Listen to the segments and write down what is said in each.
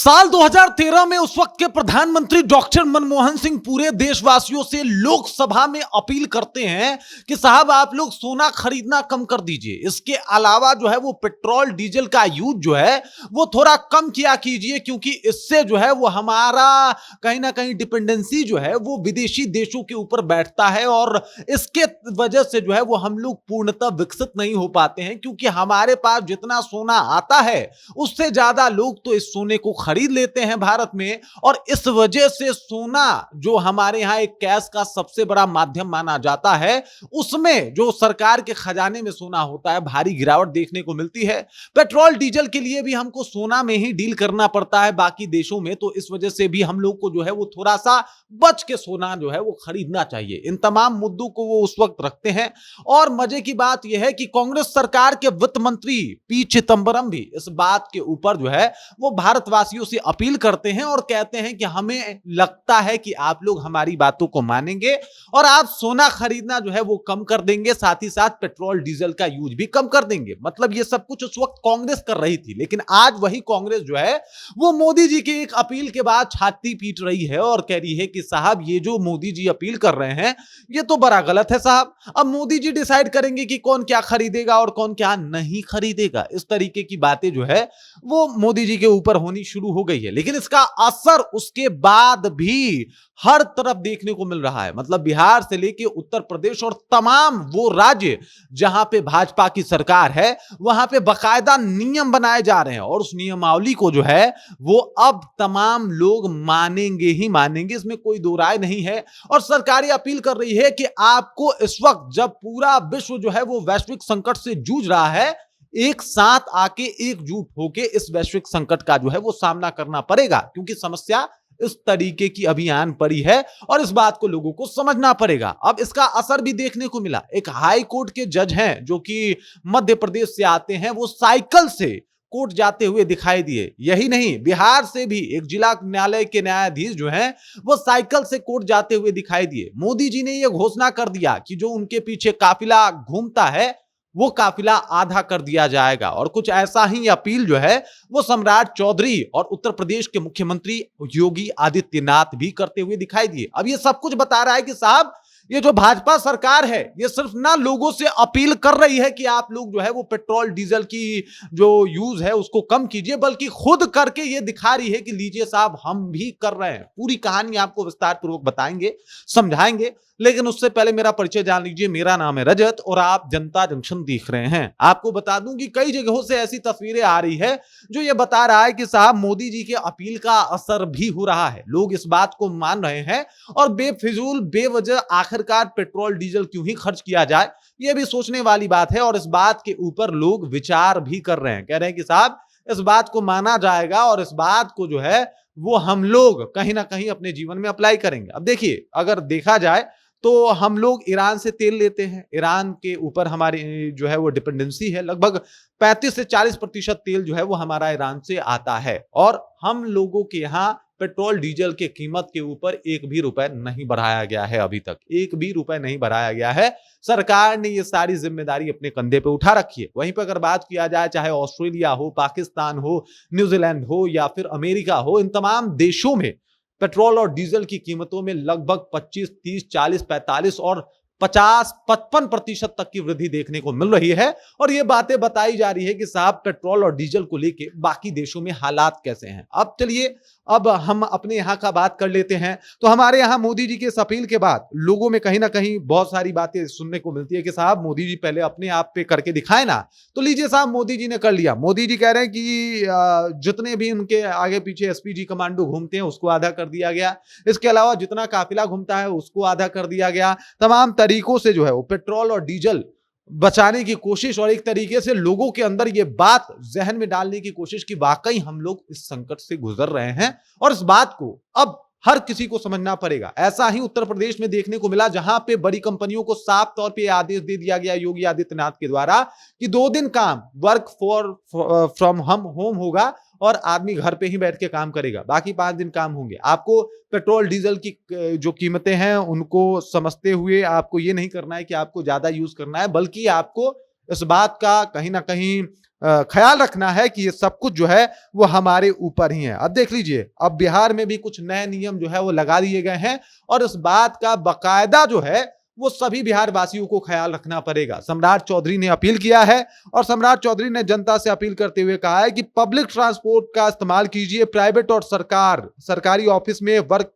साल 2013 में उस वक्त के प्रधानमंत्री डॉक्टर मनमोहन सिंह पूरे देशवासियों से लोकसभा में अपील करते हैं कि साहब आप लोग सोना खरीदना कम कर दीजिए। इसके अलावा जो है वो पेट्रोल डीजल का यूज जो है वो थोड़ा कम किया कीजिए, क्योंकि इससे जो है वो हमारा कहीं ना कहीं डिपेंडेंसी जो है वो विदेशी देशों के ऊपर बैठता है और इसके वजह से जो है वो हम लोग पूर्णतः विकसित नहीं हो पाते हैं, क्योंकि हमारे पास जितना सोना आता है उससे ज्यादा लोग तो इस सोने को खरीद लेते हैं भारत में। और इस वजह से सोना जो हमारे यहां एक कैश का सबसे बड़ा माध्यम माना जाता है, उसमें जो सरकार के खजाने में सोना होता है भारी गिरावट देखने को मिलती है। पेट्रोल डीजल के लिए भी हमको सोना में ही डील करना पड़ता है बाकी देशों में, तो इस वजह से भी हम लोग को जो है वो थोड़ा सा बच के सोना जो है वो खरीदना चाहिए। इन तमाम मुद्दों को वो उस वक्त रखते हैं। और मजे की बात यह है कि कांग्रेस सरकार के वित्त मंत्री पी चिदंबरम भी इस बात के ऊपर जो है वो भारतवासियों से अपील करते हैं और कहते हैं कि हमें लगता है कि आप लोग हमारी बातों को मानेंगे और आप सोना खरीदना जो है वो कम कर देंगे, साथ ही साथ पेट्रोल डीजल का यूज भी कम कर देंगे। मतलब ये सब कुछ उस वक्त कांग्रेस कर रही थी, लेकिन आज वही कांग्रेस जो है वो मोदी जी की एक अपील के बाद छाती पीट रही है और कह रही है कि साहब ये जो मोदी जी अपील कर रहे हैं ये तो बड़ा गलत है साहब। अब मोदी जी डिसाइड करेंगे कि कौन क्या खरीदेगा और कौन क्या नहीं खरीदेगा। इस तरीके की बातें जो है वो मोदी जी के ऊपर होनी शुरू हो गई है, लेकिन इसका असर उसके बाद भी हर तरफ देखने को मिल रहा है। मतलब बिहार से लेके उत्तर प्रदेश और तमाम वो राज्य जहां पे भाजपा की सरकार है वहां पे बकायदा नियम बनाए जा रहे हैं और उस नियमावली को जो है वो अब तमाम लोग मानेंगे ही मानेंगे, इसमें कोई दो राय नहीं है। और सरकारी अपील कर रही है कि आपको इस वक्त जब पूरा विश्व जो है वो वैश्विक संकट से जूझ रहा है, एक साथ आके एकजुट होके इस वैश्विक संकट का जो है वो सामना करना पड़ेगा, क्योंकि समस्या इस तरीके की अभियान पड़ी है और इस बात को लोगों को समझना पड़ेगा। अब इसका असर भी देखने को मिला। एक हाई कोर्ट के जज हैं जो कि मध्य प्रदेश से आते हैं, वो साइकिल से कोर्ट जाते हुए दिखाई दिए। यही नहीं, बिहार से भी एक जिला न्यायालय के न्यायाधीश जो हैं वो साइकिल से कोर्ट जाते हुए दिखाई दिए। मोदी जी ने यह घोषणा कर दिया कि जो उनके पीछे काफिला घूमता है वो काफिला आधा कर दिया जाएगा। और कुछ ऐसा ही अपील जो है वो सम्राट चौधरी और उत्तर प्रदेश के मुख्यमंत्री योगी आदित्यनाथ भी करते हुए दिखाई दिए। अब ये सब कुछ बता रहा है कि साहब ये जो भाजपा सरकार है ये सिर्फ ना लोगों से अपील कर रही है कि आप लोग जो है वो पेट्रोल डीजल की जो यूज है उसको कम कीजिए, बल्कि खुद करके ये दिखा रही है कि लीजिए साहब हम भी कर रहे हैं। पूरी कहानी आपको विस्तार पूर्वक बताएंगे, समझाएंगे, लेकिन उससे पहले मेरा परिचय जान लीजिए। मेरा नाम है रजत और आप जनता जंक्शन देख रहे हैं। आपको बता दूं कि कई जगहों से ऐसी तस्वीरें आ रही है जो ये बता रहा है कि साहब मोदी जी के अपील का असर भी हो रहा है। लोग इस बात को मान रहे हैं और बेफिजूल बेवजह आखिरकार पेट्रोल डीजल क्यों ही खर्च किया जाए, यह भी सोचने वाली बात है। और इस बात के ऊपर लोग विचार भी कर रहे हैं, कह रहे हैं कि साहब इस बात को माना जाएगा और इस बात को जो है वो हम लोग कहीं ना कहीं अपने जीवन में अप्लाई करेंगे। अब देखिए, अगर देखा जाए तो हम लोग ईरान से तेल लेते हैं, ईरान के ऊपर हमारी जो है वो डिपेंडेंसी है। लगभग 35 से 40% तेल जो है वो हमारा ईरान से आता है और हम लोगों के यहाँ पेट्रोल डीजल के कीमत के ऊपर एक भी रुपए नहीं बढ़ाया गया है। अभी तक एक भी रुपए नहीं बढ़ाया गया है। सरकार ने ये सारी जिम्मेदारी अपने कंधे पे उठा रखी है। वहीं पर अगर बात किया जाए, चाहे ऑस्ट्रेलिया हो, पाकिस्तान हो, न्यूजीलैंड हो या फिर अमेरिका हो, इन तमाम देशों में पेट्रोल और डीजल की कीमतों में लगभग 25, 30, 40, 45 और 50, 55% तक की वृद्धि देखने को मिल रही है। और ये बातें बताई जा रही है कि साहब पेट्रोल और डीजल को लेके बाकी देशों में हालात कैसे हैं। अब चलिए, अब हम अपने यहाँ का बात कर लेते हैं। तो हमारे यहाँ मोदी जी के इस अपील के बाद लोगों में कहीं ना कहीं बहुत सारी बातें सुनने को मिलती है कि साहब मोदी जी पहले अपने आप पे करके दिखाए ना। तो लीजिए साहब, मोदी जी ने कर लिया। मोदी जी कह रहे हैं कि जितने भी उनके आगे पीछे एसपीजी कमांडो घूमते हैं उसको आधा कर दिया गया। इसके अलावा जितना काफिला घूमता है उसको आधा कर दिया गया। तमाम तरीकों से जो है वो पेट्रोल और डीजल बचाने की कोशिश और एक तरीके से लोगों के अंदर ये बात जहन में डालने की कोशिश कि वाकई हम लोग इस संकट से गुजर रहे हैं और इस बात को अब हर किसी को समझना पड़ेगा। ऐसा ही उत्तर प्रदेश में देखने को मिला, जहां पे बड़ी कंपनियों को साफ तौर पे आदेश दे दिया गया योगी आदित्यनाथ के द्वारा कि 2 दिन काम वर्क फ्रॉम होम होगा और आदमी घर पे ही बैठ के काम करेगा, बाकी 5 दिन काम होंगे। आपको पेट्रोल डीजल की जो कीमतें हैं उनको समझते हुए आपको ये नहीं करना है कि आपको ज्यादा यूज करना है, बल्कि आपको इस बात का कहीं ना कहीं ख्याल रखना है कि ये सब कुछ जो है वो हमारे ऊपर ही है। अब देख लीजिए, अब बिहार में भी कुछ नए नियम जो है वो लगा दिए गए हैं और इस बात का बाकायदा जो है वो सभी बिहार वासियों को ख्याल रखना पड़ेगा। सम्राट चौधरी ने अपील किया है और सम्राट चौधरी ने जनता से अपील करते हुए कहा है कि पब्लिक ट्रांसपोर्ट का इस्तेमाल कीजिए, प्राइवेट और सरकारी ऑफिस में वर्क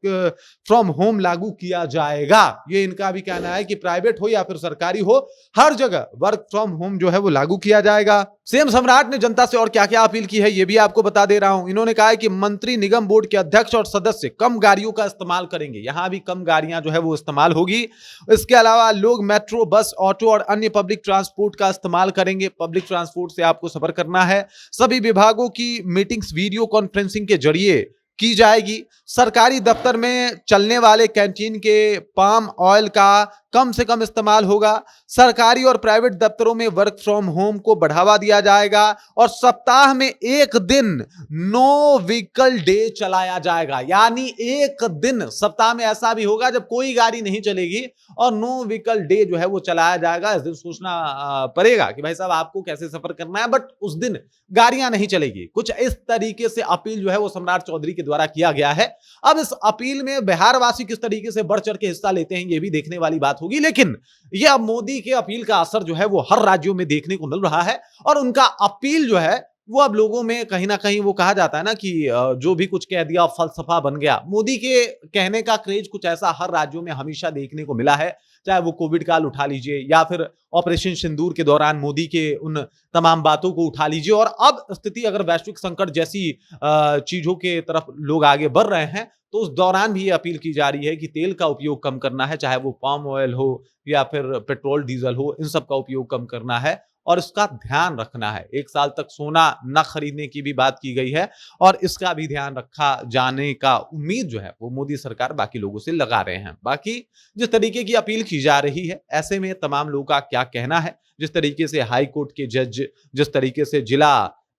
फ्रॉम होम लागू किया जाएगा। ये इनका भी कहना है कि प्राइवेट हो या फिर सरकारी हो, हर जगह वर्क फ्रॉम होम जो है वो लागू किया जाएगा। सीएम सम्राट ने जनता से और क्या क्या अपील की है ये भी आपको बता दे रहा हूं। इन्होंने कहा है कि मंत्री, निगम बोर्ड के अध्यक्ष और सदस्य कम गाड़ियों का इस्तेमाल करेंगे, यहां भी कम गाड़ियां जो है वो इस्तेमाल होगी। इसके अलावा लोग मेट्रो, बस, ऑटो और अन्य पब्लिक ट्रांसपोर्ट का इस्तेमाल करेंगे। पब्लिक ट्रांसपोर्ट से आपको सफर करना है। सभी विभागों की मीटिंग्स वीडियो कॉन्फ्रेंसिंग के जरिए की जाएगी। सरकारी दफ्तर में चलने वाले कैंटीन के पाम ऑयल का कम से कम इस्तेमाल होगा। सरकारी और प्राइवेट दफ्तरों में वर्क फ्रॉम होम को बढ़ावा दिया जाएगा और सप्ताह में एक दिन नो व्हीकल डे चलाया जाएगा। यानी एक दिन सप्ताह में ऐसा भी होगा जब कोई गाड़ी नहीं चलेगी और नो व्हीकल डे जो है वो चलाया जाएगा। इस दिन सोचना पड़ेगा कि भाई साहब आपको कैसे सफर करना है, बट उस दिन गाड़ियां नहीं चलेगी। कुछ इस तरीके से अपील जो है वो सम्राट चौधरी के द्वारा किया गया है। अब इस अपील में बिहार वासी किस तरीके से बढ़ चढ़ के हिस्सा लेते हैं ये भी देखने वाली बात होगी, लेकिन ये अब मोदी के अपील का असर जो है वो हर राज्यों में देखने को मिल रहा है और उनका अपील जो है वो अब लोगों में कहीं ना कहीं, वो कहा जाता है ना कि जो भी कुछ कह दिया फलसफा बन गया। मोदी के कहने का क्रेज कुछ ऐसा हर राज्यों में हमेशा देखने को मिला है, चाहे वो कोविड काल उठा लीजिए या फिर ऑपरेशन सिंदूर के दौरान मोदी के उन तमाम बातों को उठा लीजिए। और अब स्थिति अगर वैश्विक संकट जैसी चीजों के तरफ लोग आगे बढ़ रहे हैं तो उस दौरान भी ये अपील की जा रही है कि तेल का उपयोग कम करना है, चाहे वो पाम ऑयल हो या फिर पेट्रोल डीजल हो, इन सब का उपयोग कम करना है और इसका ध्यान रखना है। 1 साल तक सोना न खरीदने की भी बात की गई है और इसका भी ध्यान रखा जाने का उम्मीद जो है वो मोदी सरकार बाकी लोगों से लगा रहे हैं। बाकी जिस तरीके की अपील की जा रही है, ऐसे में तमाम लोगों का क्या कहना है, जिस तरीके से हाई कोर्ट के जज, जिस तरीके से जिला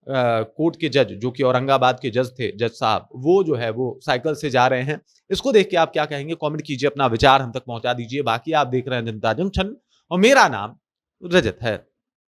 कोर्ट के जज जो कि औरंगाबाद के जज थे, जज साहब, वो जो है वो साइकिल से जा रहे हैं, इसको देख के आप क्या कहेंगे? कमेंट कीजिए, अपना विचार हम तक पहुंचा दीजिए। बाकी आप देख रहे हैं जनता जंक्शन और मेरा नाम रजत है।